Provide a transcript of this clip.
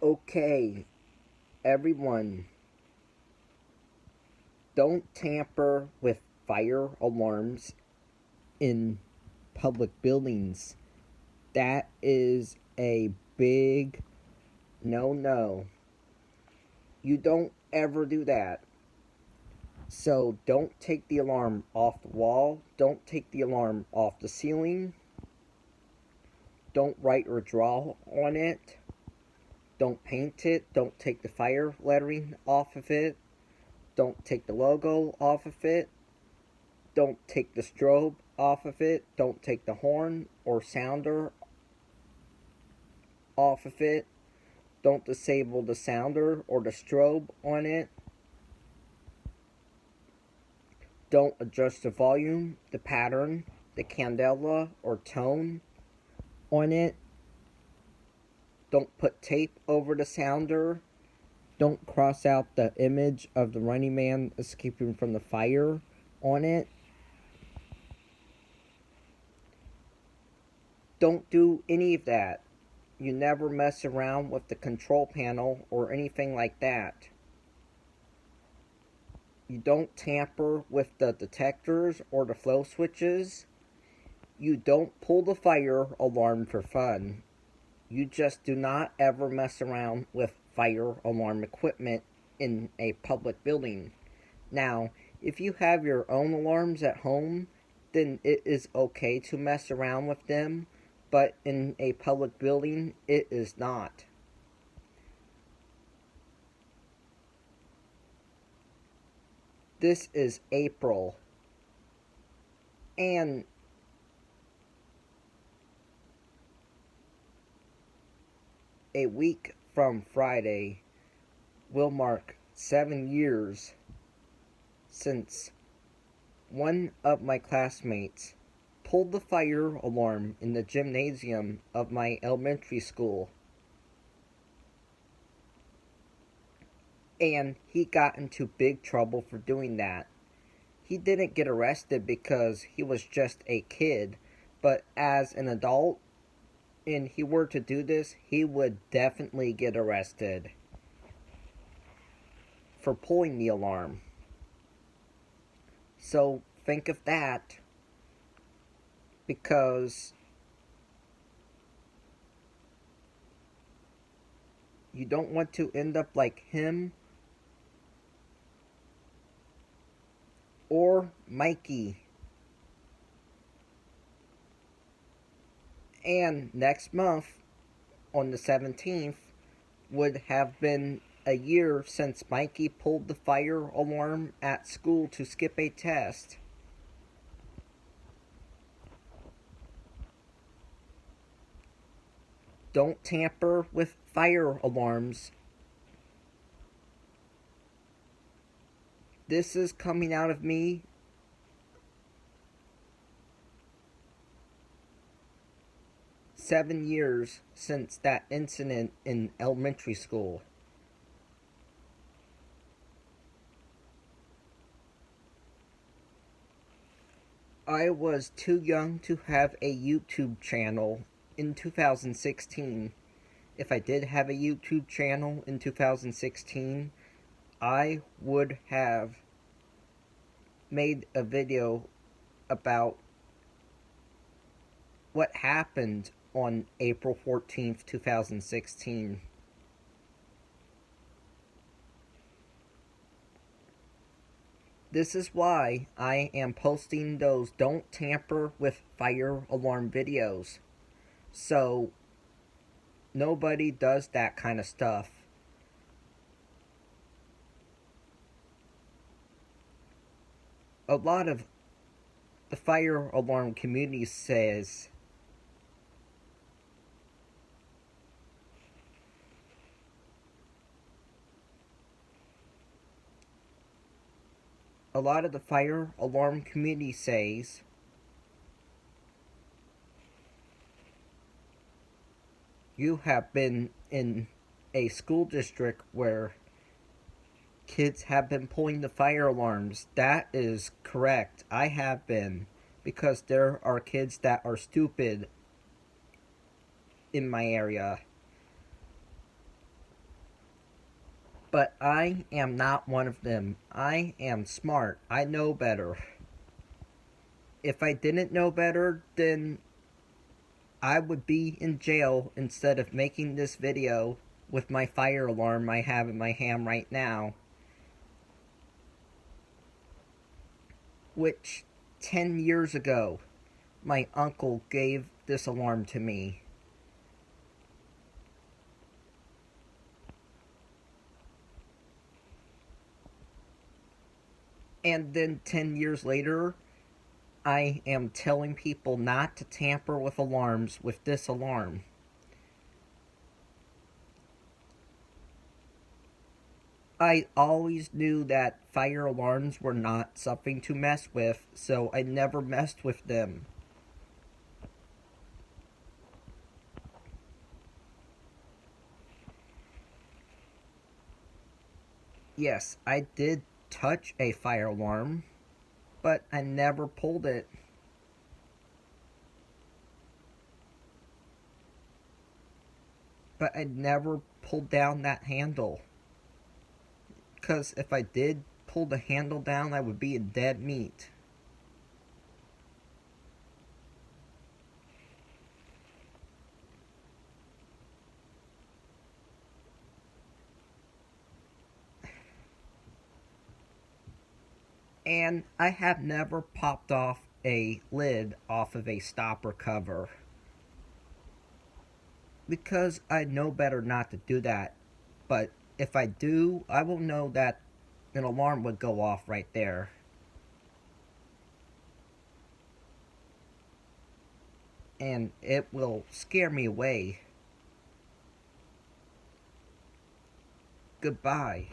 Okay, everyone, don't tamper with fire alarms in public buildings. That is a big no no. You don't ever do that. So don't take the alarm off the wall. Don't take the alarm off the ceiling. Don't write or draw on it. Don't paint it. Don't take the fire lettering off of it. Don't take the logo off of it. Don't take the strobe off of it. Don't take the horn or sounder off of it. Don't disable the sounder or the strobe on it. Don't adjust the volume, the pattern, the candela or tone on it. Don't put tape over the sounder. Don't cross out the image of the running man escaping from the fire on it. Don't do any of that. You never mess around with the control panel or anything like that. You don't tamper with the detectors or the flow switches. You don't pull the fire alarm for fun. You just do not ever mess around with fire alarm equipment in a public building. Now, if you have your own alarms at home, then it is okay to mess around with them, but in a public building, it is not. This is April, and a week from Friday will mark 7 years since one of my classmates pulled the fire alarm in the gymnasium of my elementary school. And he got into big trouble for doing that. He didn't get arrested because he was just a kid, but as an adult, and he were to do this, he would definitely get arrested for pulling the alarm. So think of that, because you don't want to end up like him or Mikey. And next month, on the 17th, would have been a year since Mikey pulled the fire alarm at school to skip a test. Don't tamper with fire alarms. This is coming out of me. Seven years since that incident in elementary school. I was too young to have a YouTube channel in 2016. If I did have a YouTube channel in 2016, I would have made a video about what happened on April 14th, 2016. This is why I am posting those don't tamper with fire alarm videos. So nobody does that kind of stuff. A lot of the fire alarm community says a lot of the fire alarm community says you have been in a school district where kids have been pulling the fire alarms. That is correct. I have been, because there are kids that are stupid in my area. But I am not one of them. I am smart. I know better. If I didn't know better, then I would be in jail instead of making this video with my fire alarm I have in my hand right now. Which, 10 years ago, my uncle gave this alarm to me. And then 10 years later, I am telling people not to tamper with alarms with this alarm. I always knew that fire alarms were not something to mess with, so I never messed with them. Yes, I did touch a fire alarm, but I never pulled it. But I never pulled down that handle. Because if I did pull the handle down, I would be in dead meat. And I have never popped off a lid off of a stopper cover. Because I know better not to do that. But if I do, I will know that an alarm would go off right there. And it will scare me away. Goodbye.